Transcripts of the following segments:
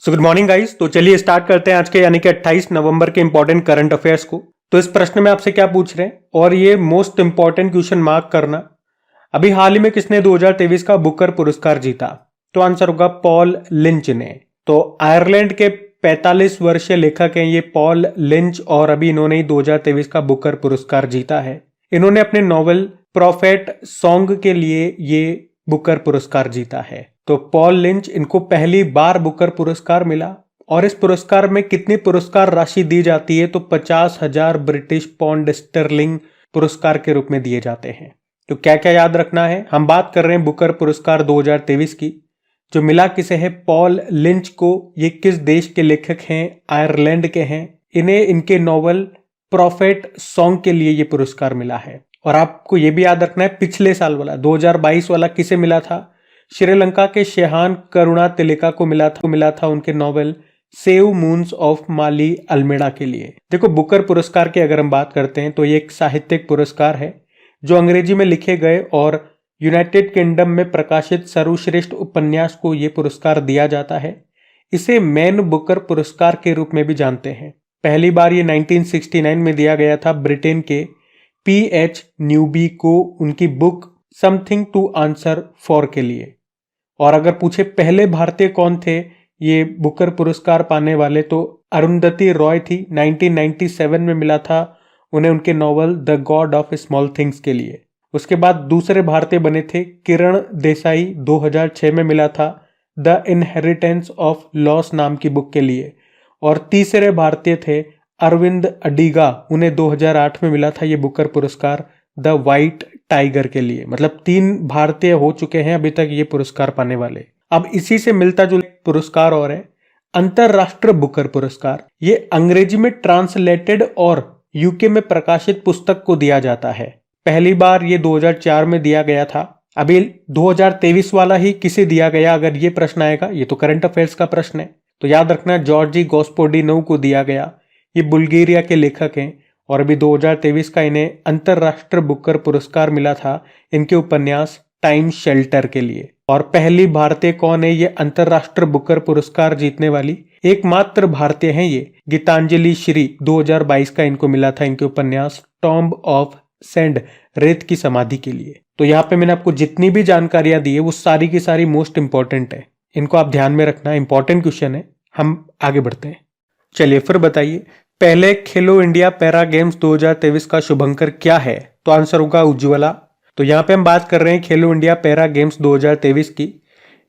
So good morning guys. तो चलिए start करते हैं आज के यानी कि 28 नवंबर के इंपॉर्टेंट करंट अफेयर्स को। तो इस प्रश्न में आपसे क्या पूछ रहे हैं और ये मोस्ट इंपॉर्टेंट क्वेश्चन मार्क करना, अभी हाल ही में किसने 2023 का बुकर पुरस्कार जीता? तो आंसर होगा पॉल लिंच ने। तो आयरलैंड के 45 वर्षीय लेखक हैं ये पॉल लिंच और अभी इन्होंने ही 2023 का बुकर पुरस्कार जीता है। इन्होंने अपने नॉवेल प्रॉफेट सॉन्ग के लिए ये बुकर पुरस्कार जीता है। तो पॉल लिंच, इनको पहली बार बुकर पुरस्कार मिला और इस पुरस्कार में कितनी पुरस्कार राशि दी जाती है? तो 50,000 ब्रिटिश पाउंड स्टर्लिंग पुरस्कार के रूप में दिए जाते हैं। तो क्या क्या याद रखना है? हम बात कर रहे हैं बुकर पुरस्कार 2023 की, जो मिला किसे है? पॉल लिंच को। ये किस देश के लेखक हैं? आयरलैंड के हैं। इन्हें इनके नॉवल प्रॉफेट सॉन्ग के लिए ये पुरस्कार मिला है। और आपको ये भी याद रखना है पिछले साल वाला 2022 वाला किसे मिला था? श्रीलंका के शेहान करुणातिलका को मिला था उनके novel Seven Moons of Maali Almeida के लिए। देखो, बुकर पुरस्कार की अगर हम बात करते हैं तो ये एक साहित्यिक पुरस्कार है जो अंग्रेजी में लिखे गए और यूनाइटेड किंगडम में प्रकाशित सर्वश्रेष्ठ उपन्यास को ये पुरस्कार दिया जाता है। इसे मैन बुकर पुरस्कार के रूप में भी जानते हैं। पहली बार ये 1969 में दिया गया था ब्रिटेन के पीएच न्यूबी को उनकी book something to answer for के लिए। और अगर पूछे पहले भारतीय कौन थे ये बुकर पुरस्कार पाने वाले, तो अरुंधति रॉय थी। 1997 में मिला था उन्हें उनके novel the God of small things के लिए। उसके बाद दूसरे भारतीय बने थे किरण देसाई, 2006 में मिला था द इनहेरिटेंस ऑफ लॉस नाम की बुक के लिए। और तीसरे भारतीय थे अरविंद अडिगा, उन्हें 2008 में मिला था ये बुकर पुरस्कार द वाइट टाइगर के लिए। मतलब 3 भारतीय हो चुके हैं अभी तक ये पुरस्कार पाने वाले। अब इसी से मिलता जुलता पुरस्कार और है अंतरराष्ट्रीय बुकर पुरस्कार। ये अंग्रेजी में ट्रांसलेटेड और यूके में प्रकाशित पुस्तक को दिया जाता है। पहली बार ये 2004 में दिया गया था। अभी 2023 वाला ही किसे दिया गया, अगर ये प्रश्न आएगा, ये तो करंट अफेयर्स का प्रश्न है, तो याद रखना जॉर्जी गॉस्पोडिनो को दिया गया। ये बुल्गारिया के लेखक हैं और अभी 2023 का इन्हें अंतरराष्ट्रीय बुकर पुरस्कार मिला था इनके उपन्यास टाइम शेल्टर के लिए। और पहली भारतीय कौन है ये अंतरराष्ट्रीय बुकर पुरस्कार जीतने वाली? एकमात्र भारतीय हैं ये गीतांजलि श्री। 2022 का इनको मिला था इनके उपन्यास टॉम्ब ऑफ सैंड, रेत की समाधि के लिए। तो यहाँ पे मैंने आपको जितनी भी जानकारियां दी है वो सारी की सारी मोस्ट इंपॉर्टेंट है, इनको आप ध्यान में रखना। इंपॉर्टेंट क्वेश्चन है। हम आगे बढ़ते हैं। चलिए फिर बताइए, पहले खेलो इंडिया पैरा गेम्स 2023 का शुभंकर क्या है? तो आंसर होगा उज्ज्वला। तो यहाँ पे हम बात कर रहे हैं खेलो इंडिया पैरा गेम्स 2023 की।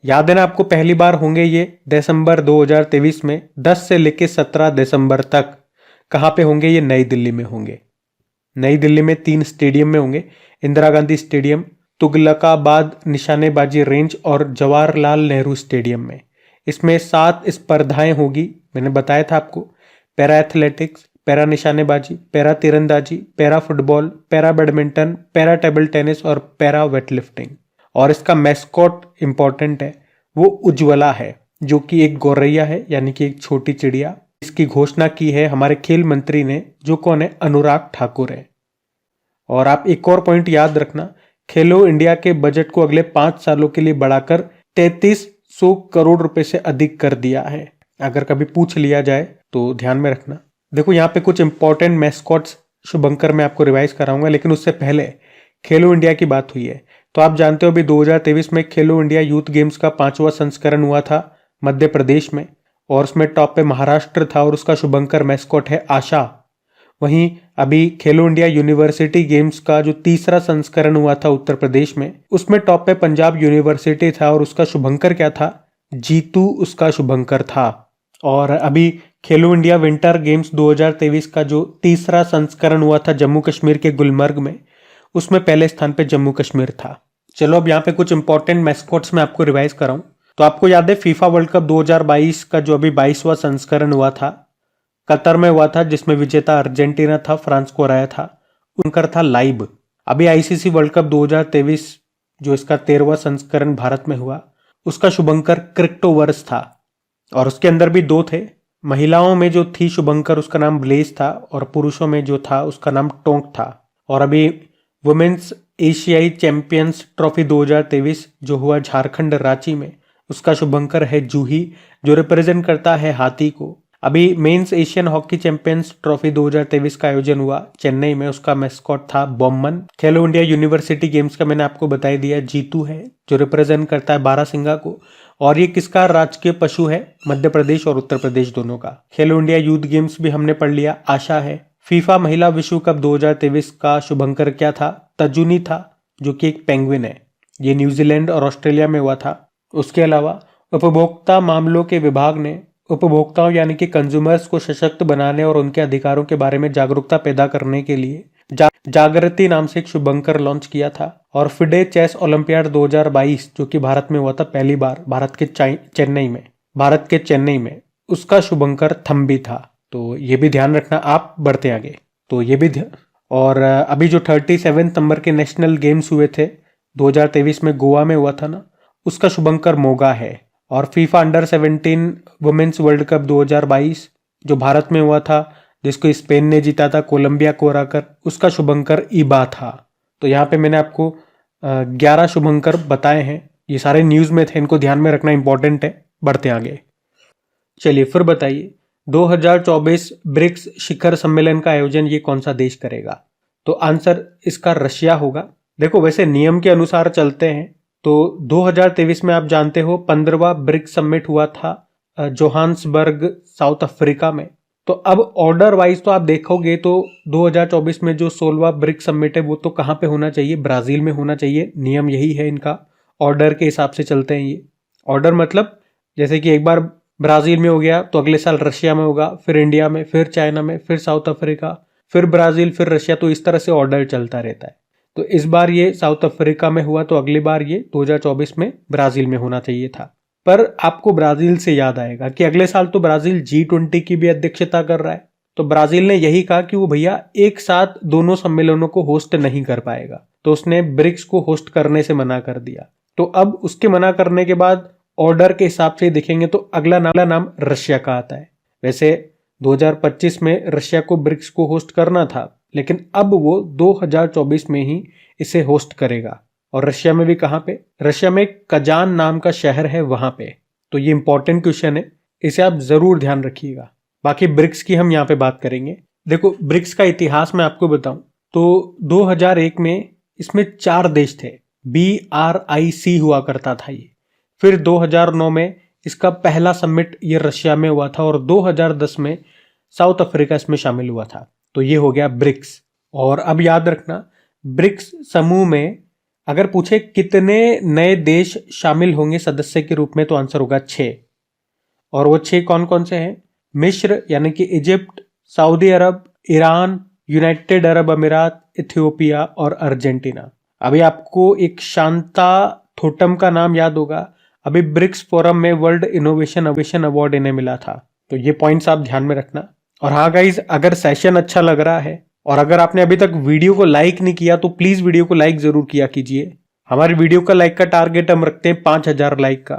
याद है ना आपको, पहली बार होंगे ये दिसंबर 2023 में, 10 से लेकर 17 दिसंबर तक। कहाँ पे होंगे ये? नई दिल्ली में होंगे। नई दिल्ली में 3 स्टेडियम में होंगे, इंदिरा गांधी स्टेडियम, तुगलकाबाद निशानेबाजी रेंज और जवाहरलाल नेहरू स्टेडियम में। इसमें 7 स्पर्धाएं होगी। मैंने बताया था आपको, पैरा एथलेटिक्स, पैरा निशानेबाजी, पैरा तीरंदाजी, para football, para badminton, para table tennis और पैरा वेटलिफ्टिंग। और इसका मैस्कॉट इंपॉर्टेंट है, वो उज्ज्वला है, जो कि एक गौरैया है, यानी कि एक छोटी चिड़िया। इसकी घोषणा की है हमारे खेल मंत्री ने, जो कौन है? अनुराग ठाकुर है। और आप एक और पॉइंट याद रखना, खेलो इंडिया के बजट को अगले 5 सालों के लिए बढ़ाकर 3300 करोड़ रुपए से अधिक कर दिया है। अगर कभी पूछ लिया जाए तो ध्यान में रखना। देखो, यहाँ पे कुछ इंपॉर्टेंट मैस्कॉट्स शुभंकर मैं आपको रिवाइज कराऊंगा, लेकिन उससे पहले खेलो इंडिया की बात हुई है तो आप जानते हो अभी 2023 में खेलो इंडिया यूथ गेम्स का 5वां संस्करण हुआ था मध्य प्रदेश में, और उसमें टॉप पे महाराष्ट्र था और उसका शुभंकर मैस्कॉट है आशा। वहीं अभी खेलो इंडिया यूनिवर्सिटी गेम्स का जो 3रा संस्करण हुआ था उत्तर प्रदेश में, उसमें टॉप पे पंजाब यूनिवर्सिटी था और उसका शुभंकर क्या था? जीतू उसका शुभंकर था। और अभी खेलो इंडिया विंटर गेम्स 2023 का जो 3रा संस्करण हुआ था जम्मू कश्मीर के गुलमर्ग में, उसमें पहले स्थान पे जम्मू कश्मीर था। चलो अब यहाँ पे कुछ इंपॉर्टेंट मैस्कॉट्स मैं आपको रिवाइज कराऊं। तो आपको याद है फीफा वर्ल्ड कप 2022 का जो अभी 22वां संस्करण हुआ था, कतर में हुआ था, जिसमें विजेता अर्जेंटीना था, फ्रांस को हराया था। उनका था लाइव। अभी आईसीसी वर्ल्ड कप 2023 जो इसका 13वां संस्करण भारत में हुआ, उसका शुभंकर क्रिप्टोवर्स था। और उसके अंदर भी 2 थे। महिलाओं में जो थी शुभंकर, उसका नाम ब्लेज था, और पुरुषों में जो था उसका नाम टोंक था। और अभी वुमेन्स एशियाई चैंपियंस ट्रॉफी 2023 जो हुआ झारखंड रांची में, उसका शुभंकर है जूही, जो रिप्रेजेंट करता है हाथी को। अभी men's Asian hockey champions trophy 2023 का आयोजन हुआ चेन्नई में, उसका मैस्कॉट था बॉम्बन। खेलो इंडिया यूनिवर्सिटी गेम्स का मैंने आपको बता दिया, जीतू है जो रिप्रेजेंट करता है बारासिंगा को। और ये किसका राजकीय पशु है? मध्य प्रदेश और उत्तर प्रदेश दोनों का। खेलो इंडिया यूथ गेम्स भी हमने पढ़ लिया, आशा है। फीफा महिला विश्व कप 2023 का शुभंकर क्या था? तजुनी था, जो कि एक पेंगुइन है। ये न्यूजीलैंड और ऑस्ट्रेलिया में हुआ था। उसके अलावा उपभोक्ता मामलों के विभाग ने उपभोक्ताओं यानी कि कंज्यूमर्स को सशक्त बनाने और उनके अधिकारों के बारे में जागरूकता पैदा करने के लिए जागृति नाम से एक शुभंकर लॉन्च किया था। और फिडे चेस ओलंपियाड 2022 जो कि भारत में हुआ था पहली बार, भारत के चेन्नई में, उसका शुभंकर थम्बी था। तो ये भी ध्यान रखना। आप बढ़ते आगे तो ये भी और अभी जो 37 नंबर के नेशनल गेम्स हुए थे 2023 में, गोवा में हुआ था ना, उसका शुभंकर मोगा है। और FIFA under 17 women's world cup 2022 जो भारत में हुआ था, जिसको स्पेन ने जीता था कोलंबिया को हराकर, उसका शुभंकर ईबा था। तो यहाँ पे मैंने आपको 11 शुभंकर बताए हैं। ये सारे न्यूज में थे, इनको ध्यान में रखना इंपॉर्टेंट है। बढ़ते आगे। चलिए फिर बताइए, 2024 ब्रिक्स शिखर सम्मेलन का आयोजन ये कौन सा देश करेगा? तो आंसर इसका रशिया होगा। देखो वैसे नियम के अनुसार चलते हैं तो 2023 में आप जानते हो 15वां ब्रिक्स समिट हुआ था जोहान्सबर्ग साउथ अफ्रीका में। तो अब ऑर्डर वाइज तो आप देखोगे तो 2024 में जो 16वां ब्रिक्स समिट है वो तो कहाँ पे होना चाहिए? ब्राजील में होना चाहिए। नियम यही है इनका, ऑर्डर के हिसाब से चलते हैं ये। ऑर्डर मतलब जैसे कि एक बार ब्राजील में हो गया तो अगले साल रशिया में होगा, फिर इंडिया में, फिर चाइना में, फिर साउथ अफ्रीका, फिर ब्राजील, फिर रशिया। तो इस तरह से ऑर्डर चलता रहता है। तो इस बार ये साउथ अफ्रीका में हुआ तो अगली बार ये 2024 में ब्राजील में होना चाहिए था। पर आपको ब्राजील से याद आएगा कि अगले साल तो ब्राजील G20 की भी अध्यक्षता कर रहा है। तो ब्राजील ने यही कहा कि वो भैया एक साथ दोनों सम्मेलनों को होस्ट नहीं कर पाएगा, तो उसने ब्रिक्स को होस्ट करने से मना कर दिया। तो अब उसके मना करने के बाद ऑर्डर के हिसाब से देखेंगे तो अगला नाम रशिया का आता है। वैसे 2025 में रशिया को ब्रिक्स को होस्ट करना था, लेकिन अब वो 2024 में ही इसे होस्ट करेगा। और रशिया में भी कहाँ पे? रशिया में कजान नाम का शहर है, वहां पे। तो ये इंपॉर्टेंट क्वेश्चन है, इसे आप जरूर ध्यान रखिएगा। बाकी ब्रिक्स की हम यहाँ पे बात करेंगे। देखो ब्रिक्स का इतिहास मैं आपको बताऊं तो 2001 में इसमें 4 देश थे, BRIC हुआ करता था ये। फिर 2009 में इसका पहला समिट ये रशिया में हुआ था और 2010 में साउथ अफ्रीका इसमें शामिल हुआ था। तो ये हो गया ब्रिक्स। और अब याद रखना, ब्रिक्स समूह में अगर पूछे कितने नए देश शामिल होंगे सदस्य के रूप में, तो आंसर होगा 6। और वो 6 कौन कौन से हैं? मिस्र यानी कि इजिप्ट, सऊदी अरब, ईरान, यूनाइटेड अरब अमीरात, इथियोपिया और अर्जेंटीना। अभी आपको एक शांता थोटम का नाम याद होगा, अभी ब्रिक्स फोरम में वर्ल्ड इनोवेशन अवार्ड इन्हें मिला था। तो ये पॉइंट्स आप ध्यान में रखना। और हाँ गाइज, अगर सेशन अच्छा लग रहा है और अगर आपने अभी तक वीडियो को लाइक नहीं किया तो प्लीज वीडियो को लाइक जरूर किया कीजिए। हमारी वीडियो का लाइक का टारगेट हम रखते हैं 5000 लाइक का।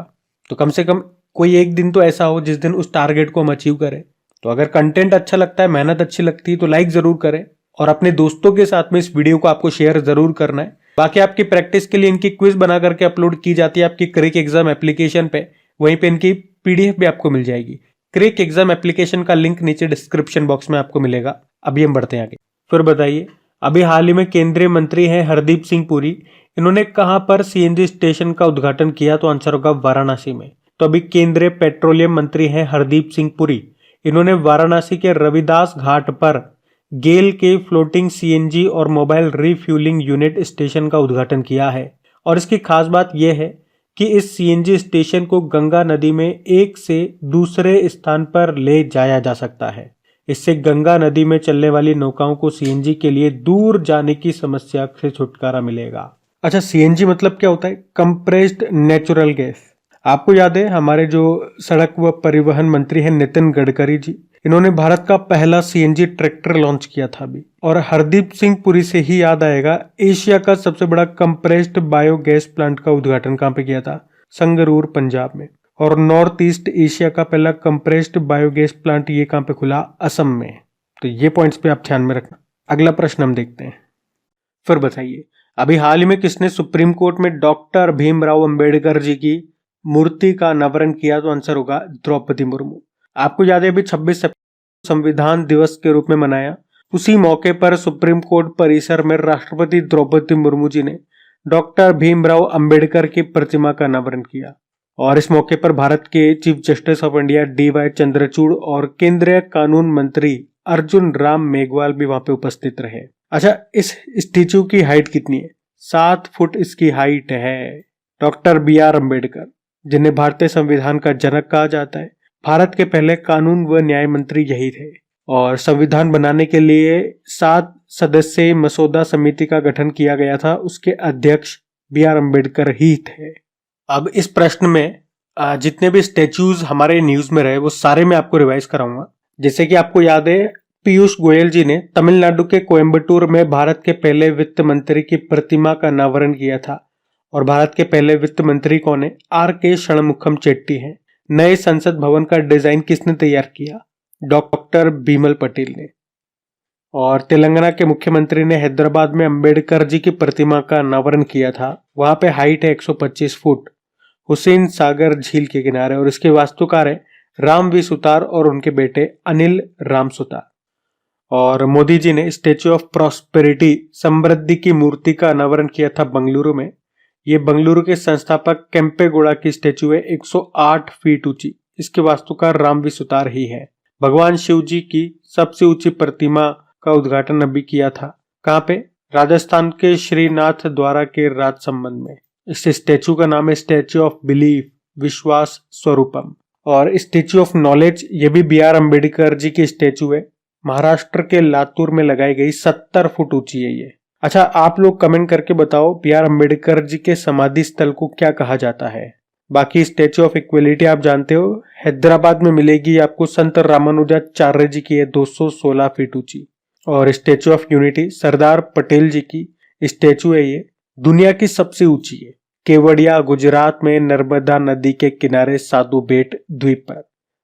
तो कम से कम कोई एक दिन तो ऐसा हो जिस दिन उस टारगेट को हम अचीव करें। तो अगर कंटेंट अच्छा लगता है, मेहनत अच्छी लगती है तो लाइक जरूर करें और अपने दोस्तों के साथ में इस वीडियो को आपको शेयर जरूर करना है। बाकी आपकी प्रैक्टिस के लिए इनकी क्विज बना करके अपलोड की जाती है आपकी क्रिक एग्जाम एप्लीकेशन पे। वहीं पे इनकी PDF भी आपको मिल जाएगी। क्रिक एग्जाम एप्लीकेशन का लिंक नीचे डिस्क्रिप्शन बॉक्स में आपको मिलेगा। अभी हम बढ़ते हैं आगे। फिर बताइए, अभी हाल ही में केंद्रीय मंत्री हैं हरदीप सिंह पुरी, इन्होंने कहां पर CNG स्टेशन का उद्घाटन किया? तो आंसर होगा वाराणसी में। तो अभी केंद्रीय पेट्रोलियम मंत्री हैं हरदीप सिंह पुरी, इन्होंने वाराणसी के रविदास घाट पर गेल के फ्लोटिंग CNG और मोबाइल रिफ्यूलिंग यूनिट स्टेशन का उद्घाटन किया है। और इसकी खास बात यह है कि इस CNG स्टेशन को गंगा नदी में एक से दूसरे स्थान पर ले जाया जा सकता है। इससे गंगा नदी में चलने वाली नौकाओं को CNG के लिए दूर जाने की समस्या से छुटकारा मिलेगा। अच्छा, CNG मतलब क्या होता है? Compressed natural gas. आपको याद है हमारे जो सड़क व परिवहन मंत्री हैं नितिन गडकरी जी, इन्होंने भारत का पहला CNG ट्रैक्टर लॉन्च किया था अभी। और हरदीप सिंह पुरी से ही याद आएगा, एशिया का सबसे बड़ा कंप्रेस्ड बायोगैस प्लांट का उद्घाटन कहाँ पे किया था? संगरूर, पंजाब में। और नॉर्थ ईस्ट एशिया का पहला कंप्रेस्ड बायोगैस प्लांट ये कहाँ पे खुला? असम में। तो ये पॉइंट्स पे आप ध्यान में रखना। अगला प्रश्न हम देखते हैं। फिर बताइए, अभी हाल ही में किसने सुप्रीम कोर्ट में डॉक्टर भीमराव अंबेडकर जी की मूर्ति का अनावरण किया? तो आंसर होगा द्रौपदी मुर्मू। आपको याद है अभी 26 सितंबर संविधान दिवस के रूप में मनाया। उसी मौके पर सुप्रीम कोर्ट परिसर में राष्ट्रपति द्रौपदी मुर्मू जी ने डॉक्टर भीमराव अंबेडकर की प्रतिमा का अनावरण किया और इस मौके पर भारत के chief justice of India DY Chandrachud और केंद्रीय कानून मंत्री अर्जुन राम मेघवाल भी वहां पे उपस्थित रहे। अच्छा, इस स्टैचू की हाइट कितनी है? 7 फुट इसकी हाइट है। डॉक्टर BR अम्बेडकर, जिन्हें भारतीय संविधान का जनक कहा जाता है, भारत के पहले कानून व न्याय मंत्री यही थे और संविधान बनाने के लिए 7 सदस्यीय मसौदा समिति का गठन किया गया था। उसके अध्यक्ष BR अम्बेडकर ही थे। अब इस प्रश्न में जितने भी स्टैच्यूज हमारे न्यूज में रहे वो सारे मैं आपको रिवाइज कराऊंगा। जैसे कि आपको याद है, पीयूष गोयल जी ने तमिलनाडु के कोयम्बटूर में भारत के पहले वित्त मंत्री की प्रतिमा का अनावरण किया था और भारत के पहले वित्त मंत्री कौन है? RK षणमुखम चेट्टी हैं। नए संसद भवन का डिजाइन किसने तैयार किया? डॉक्टर बिमल पटेल ने। और तेलंगाना के मुख्यमंत्री ने हैदराबाद में अंबेडकर जी की प्रतिमा का अनावरण किया था। वहां पे हाइट है 125 फुट, हुसैन सागर झील के किनारे, और इसके वास्तुकार है राम वी सुतार और उनके बेटे अनिल राम सुतार। और मोदी जी ने स्टेच्यू ऑफ प्रॉस्पेरिटी, समृद्धि की मूर्ति का अनावरण किया था बेंगलुरु में। ये बेंगलुरु के संस्थापक केम्पेगौड़ा की स्टेच्यू है, 108 फीट ऊंची। इसके वास्तुकार राम वी सुतार ही है। भगवान शिव जी की सबसे ऊंची प्रतिमा का उद्घाटन अभी किया था। कहाँ पे? राजस्थान के श्रीनाथ द्वारा के राजसमंद में। इस स्टेच्यू का नाम है स्टेच्यू ऑफ बिलीफ, विश्वास स्वरूपम। और स्टेच्यू ऑफ नॉलेज, ये भी BR अम्बेडकर जी की स्टेच्यू है। महाराष्ट्र के लातूर में लगाई गई, 70 फुट ऊंची है ये। अच्छा, आप लोग कमेंट करके बताओ BR अम्बेडकर जी के समाधि स्थल को क्या कहा जाता है। बाकी स्टेच्यू ऑफ इक्वलिटी आप जानते हो, हैदराबाद में मिलेगी आपको। संत रामानुजाचार्य जी की है, 216 फीट ऊंची। और statue of unity Sardar Patel जी की स्टेच्यू है, ये दुनिया की सबसे ऊंची है। केवड़िया गुजरात में नर्मदा नदी के किनारे साधु बेट द्वीप पर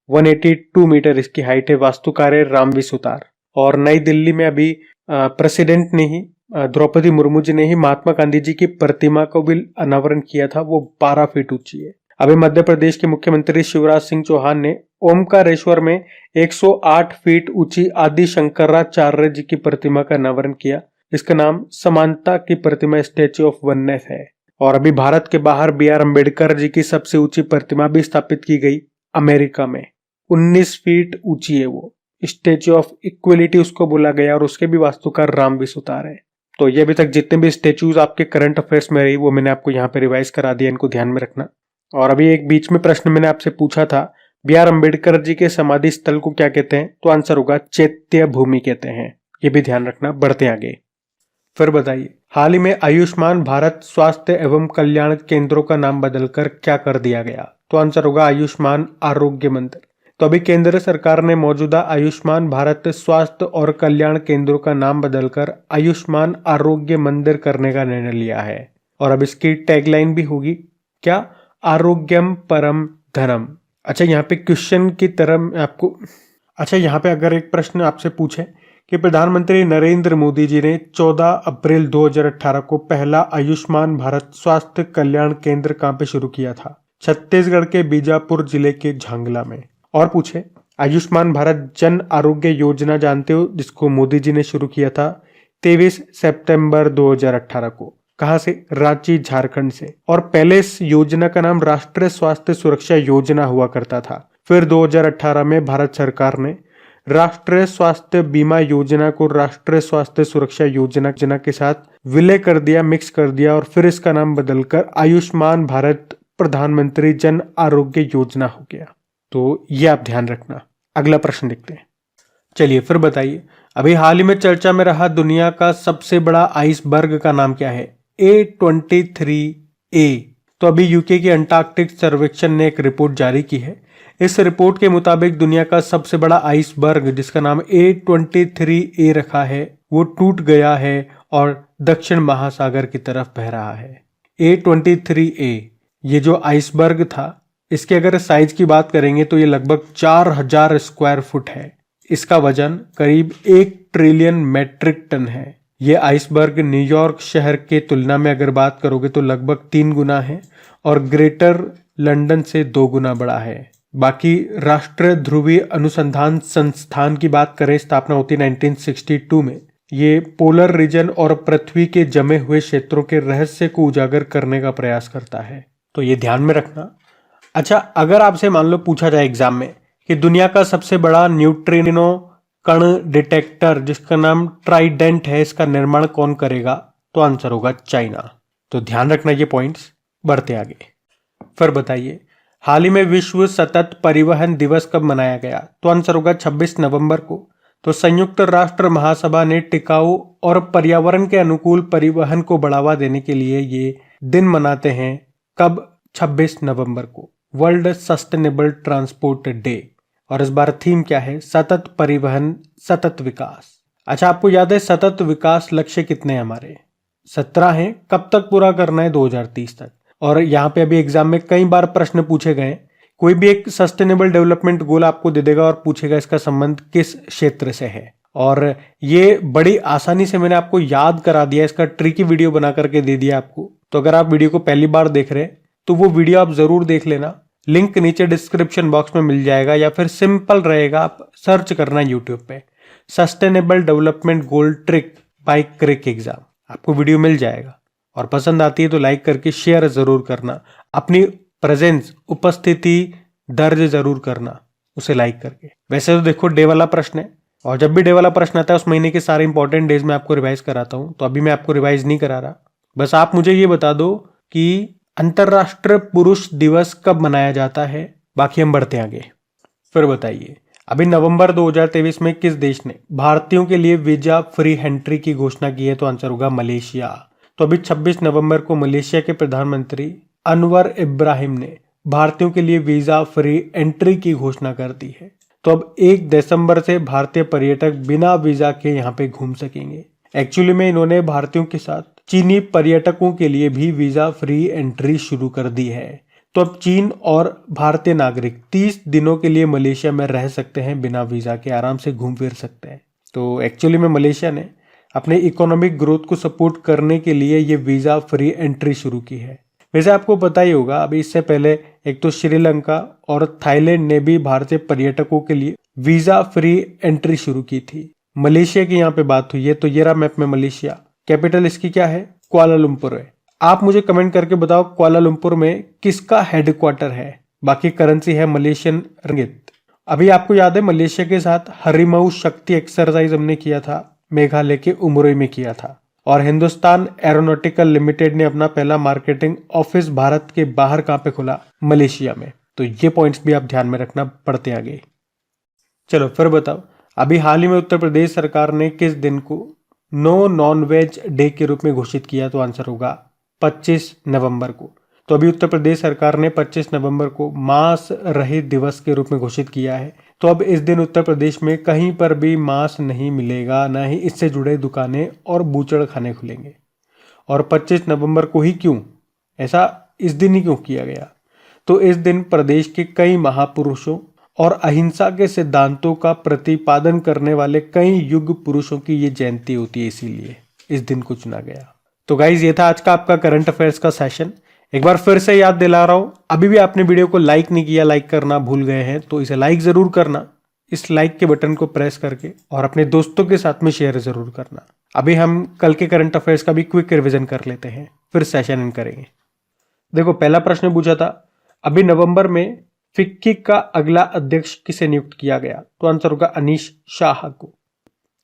182 मीटर इसकी हाइट है। वास्तुकार है राम वी सुतार। और नई दिल्ली में अभी प्रेसिडेंट ने ही, द्रौपदी मुर्मू जी ने ही महात्मा गांधी जी की प्रतिमा को भी अनावरण किया था। वो 12 फीट ऊंची है। अभी मध्य प्रदेश के मुख्यमंत्री शिवराज सिंह चौहान ने ओमकारेश्वर में 108 फीट ऊंची आदि शंकराचार्य जी की प्रतिमा का अनावरण किया। इसका नाम समानता की प्रतिमा, स्टैच्यू ऑफ वननेस है। और अभी भारत के बाहर BR अम्बेडकर जी की सबसे ऊंची प्रतिमा भी स्थापित की गई अमेरिका में। 19 फीट ऊंची है वो। स्टैच्यू ऑफ इक्वलिटी उसको बोला गया और उसके भी वास्तुकार राम वी सुतार है। तो ये अभी तक जितने भी स्टैच्यूज आपके करंट अफेयर्स में रही वो मैंने आपको यहाँ पे रिवाइज करा दिया, इनको ध्यान में रखना। और अभी एक बीच में प्रश्न मैंने आपसे पूछा था, BR अम्बेडकर जी के समाधि स्थल को क्या कहते हैं? तो आंसर होगा चैत्य भूमि कहते हैं। ये भी ध्यान रखना। बढ़ते आगे। फिर बताइए, हाल ही में आयुष्मान भारत स्वास्थ्य एवं कल्याण केंद्रों का नाम बदलकर क्या कर दिया गया? तो आंसर होगा आयुष्मान आरोग्य मंदिर। तो अभी केंद्र सरकार ने मौजूदा आयुष्मान भारत स्वास्थ्य और कल्याण केंद्रों का नाम बदलकर आयुष्मान आरोग्य मंदिर करने का निर्णय लिया है। और अब इसकी टैगलाइन भी होगी क्या? आरोग्यम परम धनम। अच्छा, यहाँ पे क्वेश्चन की तरह आपको, अच्छा यहाँ पे अगर एक प्रश्न आपसे पूछे कि प्रधानमंत्री नरेंद्र मोदी जी ने 14 अप्रैल 2018 को पहला आयुष्मान भारत स्वास्थ्य कल्याण केंद्र कहाँ पे शुरू किया था? छत्तीसगढ़ के बीजापुर जिले के झांगला में। और पूछे, आयुष्मान भारत जन आरोग्य योजना जानते हो, जिसको मोदी जी ने शुरू किया था 23 सितंबर 2018 को। कहां से? रांची, झारखंड से। और पहले इस योजना का नाम राष्ट्रीय स्वास्थ्य सुरक्षा योजना हुआ करता था। फिर 2018 में भारत सरकार ने राष्ट्रीय स्वास्थ्य बीमा योजना को राष्ट्रीय स्वास्थ्य सुरक्षा योजना के साथ विलय कर दिया, मिक्स कर दिया, और फिर इसका नाम बदलकर आयुष्मान भारत प्रधानमंत्री जन आरोग्य योजना हो गया। तो ये आप ध्यान रखना। अगला प्रश्न देखते हैं। चलिए फिर बताइए, अभी हाल ही में चर्चा में रहा दुनिया का सबसे बड़ा आइसबर्ग का नाम क्या है? A23A। तो अभी यूके की अंटार्कटिक सर्वेक्षण ने एक रिपोर्ट जारी की है। इस रिपोर्ट के मुताबिक दुनिया का सबसे बड़ा आइसबर्ग, जिसका नाम A23A रखा है, वो टूट गया है और दक्षिण महासागर की तरफ बह रहा है। A23A ये जो आइसबर्ग था, इसके अगर साइज की बात करेंगे तो ये लगभग 4000 स्क्वायर फुट है। इसका वजन करीब 1 ट्रिलियन मेट्रिक टन है। ये आइसबर्ग न्यूयॉर्क शहर के तुलना में अगर बात करोगे तो लगभग 3 गुना है और ग्रेटर लंदन से 2 गुना बड़ा है। बाकी राष्ट्रीय ध्रुवीय अनुसंधान संस्थान की बात करें, स्थापना होती 1962 में। ये पोलर रीजन और पृथ्वी के जमे हुए क्षेत्रों के रहस्य को उजागर करने का प्रयास करता है, तो ये ध्यान में रखना। अच्छा, अगर आपसे मान लो पूछा जाए एग्जाम में कि दुनिया का सबसे बड़ा न्यूट्रिनो कण डिटेक्टर जिसका नाम ट्राइडेंट है, इसका निर्माण कौन करेगा, तो आंसर होगा चाइना। तो ध्यान रखना ये पॉइंट्स। बढ़ते आगे। फिर बताइए, हाल ही में विश्व सतत परिवहन दिवस कब मनाया गया, तो आंसर होगा 26 नवंबर को। तो संयुक्त राष्ट्र महासभा ने टिकाऊ और पर्यावरण के अनुकूल परिवहन को बढ़ावा देने के लिए ये दिन मनाते हैं। कब? 26 नवंबर को, वर्ल्ड सस्टेनेबल ट्रांसपोर्ट डे। और इस बार थीम क्या है? सतत परिवहन, सतत विकास। अच्छा, आपको याद है सतत विकास लक्ष्य कितने हैं हमारे? 17 हैं। कब तक पूरा करना है? 2030 तक। और यहाँ पे अभी एग्जाम में कई बार प्रश्न पूछे गए। कोई भी एक सस्टेनेबल डेवलपमेंट गोल आपको दे देगा और पूछेगा इसका संबंध किस क्षेत्र से है, और ये बड़ी आसानी से मैंने आपको याद करा दिया, इसका ट्रिकी वीडियो बना करके दे दिया आपको। तो अगर आप वीडियो को पहली बार देख रहे हैं तो वो वीडियो आप जरूर देख लेना, लिंक नीचे डिस्क्रिप्शन बॉक्स में मिल जाएगा, या फिर सिंपल रहेगा, आप सर्च करना यूट्यूब पे sustainable development goal trick by crack exam, आपको वीडियो मिल जाएगा। और पसंद आती है तो लाइक करके शेयर जरूर करना, अपनी प्रेजेंस, उपस्थिति दर्ज जरूर करना उसे लाइक करके। वैसे तो देखो डे वाला प्रश्न है, और जब भी डे वाला प्रश्न आता है उस महीने के सारे इंपॉर्टेंट डेज में आपको रिवाइज कराता हूं, तो अभी मैं आपको रिवाइज नहीं करा रहा। बस आप मुझे ये बता दो कि अंतरराष्ट्रीय पुरुष दिवस कब मनाया जाता है, बाकी हम बढ़ते आगे। फिर बताइए, अभी नवंबर 2023 में किस देश ने भारतीयों के लिए वीजा फ्री एंट्री की घोषणा की है, तो आंसर होगा मलेशिया। तो अभी 26 नवंबर को मलेशिया के प्रधानमंत्री अनवर इब्राहिम ने भारतीयों के लिए वीजा फ्री एंट्री की घोषणा कर दी है। तो अब 1 दिसंबर से भारतीय पर्यटक बिना वीजा के यहाँ पे घूम सकेंगे। एक्चुअली में इन्होंने भारतीयों के साथ चीनी पर्यटकों के लिए भी वीजा फ्री एंट्री शुरू कर दी है। तो अब चीन और भारतीय नागरिक 30 दिनों के लिए मलेशिया में रह सकते हैं, बिना वीजा के आराम से घूम फिर सकते हैं। तो एक्चुअली में मलेशिया ने अपने इकोनॉमिक ग्रोथ को सपोर्ट करने के लिए ये वीजा फ्री एंट्री शुरू की है। वैसे आपको पता ही होगा, अभी इससे पहले एक तो श्रीलंका और थाईलैंड ने भी भारतीय पर्यटकों के लिए वीजा फ्री एंट्री शुरू की थी। मलेशिया की यहाँ पे बात हुई है, तो ये रहा मैप में मलेशिया। कैपिटल इसकी क्या है? कुआलालंपुर है। आप मुझे कमेंट करके बताओ कुआलालंपुर में किसका हेडक्वार्टर है। बाकी करेंसी है मलेशियन रिंगिट। अभी आपको याद है मलेशिया के साथ हरिमऊ शक्ति एक्सरसाइज हमने किया था, मेघालय के उमरोई में किया था। और हिंदुस्तान एरोनॉटिकल लिमिटेड ने अपना पहला मार्केटिंग ऑफिस भारत के बाहर कहां पे खोला? मलेशिया में। तो ये पॉइंट्स भी आप ध्यान में रखना। पढ़ते आगे। चलो फिर बताओ, अभी हाल ही में उत्तर प्रदेश सरकार ने किस दिन को नो नॉन वेज डे के रूप में घोषित किया, तो आंसर होगा 25 नवंबर को। तो अभी उत्तर प्रदेश सरकार ने 25 नवंबर को मांस रहित दिवस के रूप में घोषित किया है। तो अब इस दिन उत्तर प्रदेश में कहीं पर भी मांस नहीं मिलेगा, ना ही इससे जुड़े दुकानें और बूचड़ खाने खुलेंगे। और 25 नवंबर को ही क्यों, ऐसा इस दिन ही क्यों किया गया? तो इस दिन प्रदेश के कई महापुरुषों और अहिंसा के सिद्धांतों का प्रतिपादन करने वाले कई युग पुरुषों की ये जयंती होती है, इसीलिए इस दिन को चुना गया। तो गाइज, ये था आज का आपका करंट अफेयर्स का सेशन। एक बार फिर से याद दिला रहा हूं, अभी भी आपने वीडियो को लाइक नहीं किया, लाइक करना भूल गए हैं तो इसे लाइक जरूर करना, इस लाइक के बटन को प्रेस करके, और अपने दोस्तों के साथ में शेयर जरूर करना। अभी हम कल के करंट अफेयर्स का भी क्विक रिवीजन कर लेते हैं, फिर सेशन इन करेंगे। देखो, पहला प्रश्न पूछा था, अभी नवंबर में फिक्की का अगला अध्यक्ष किसे नियुक्त किया गया, तो आंसर होगा अनीश शाह को।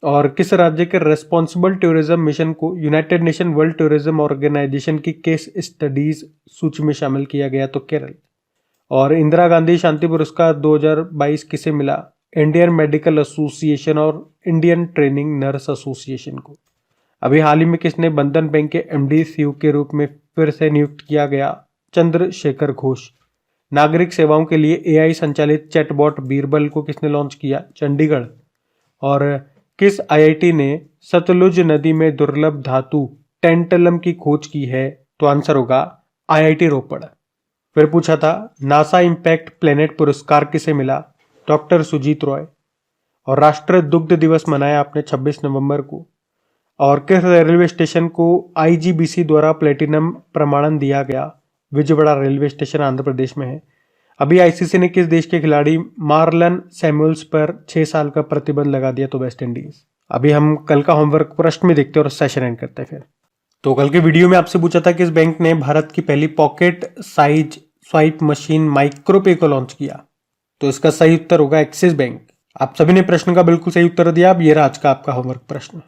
और किस राज्य के रेस्पॉन्सिबल टूरिज्म मिशन को United Nation World Tourism Organisation की केस स्टडीज सूची में शामिल किया गया, तो केरल। और इंदिरा गांधी शांति पुरस्कार 2022 किसे मिला? इंडियन मेडिकल एसोसिएशन और इंडियन ट्रेनिंग नर्स एसोसिएशन को। अभी हाल ही में किसने बंधन बैंक के एमडी सीयू के रूप में फिर से नियुक्त किया गया? चंद्रशेखर घोष। नागरिक सेवाओं के लिए एआई संचालित चैटबॉट बीरबल को किसने लॉन्च किया? चंडीगढ़। और किस आईआईटी ने सतलुज नदी में दुर्लभ धातु टेंटलम की खोज की है? तो आंसर होगा आईआईटी रोपड़। फिर पूछा था, नासा इंपैक्ट प्लेनेट पुरस्कार किसे मिला? डॉक्टर सुजीत रॉय। और राष्ट्रीय दुग्ध दिवस मनाया आपने 26 नवंबर को। और किस रेलवे स्टेशन को आईजीबीसी द्वारा प्लेटिनम प्रमाणन दिया गया? विजयवाड़ा रेलवे स्टेशन आंध्र प्रदेश में है। अभी आईसीसी ने किस देश के खिलाड़ी मार्लन सैमुअल्स पर 6 साल का प्रतिबंध लगा दिया? तो वेस्ट इंडीज। अभी हम कल का होमवर्क प्रश्न में देखते हैं और सेशन एंड करते हैं फिर। तो कल के वीडियो में आपसे पूछा था कि इस बैंक ने भारत की पहली पॉकेट साइज स्वाइप मशीन माइक्रोपे को लॉन्च किया। तो इसका सही उत्तर होगा एक्सिस बैंक। आप सभी ने प्रश्न का बिल्कुल सही उत्तर दिया। अब ये रहा आज का आपका होमवर्क प्रश्न।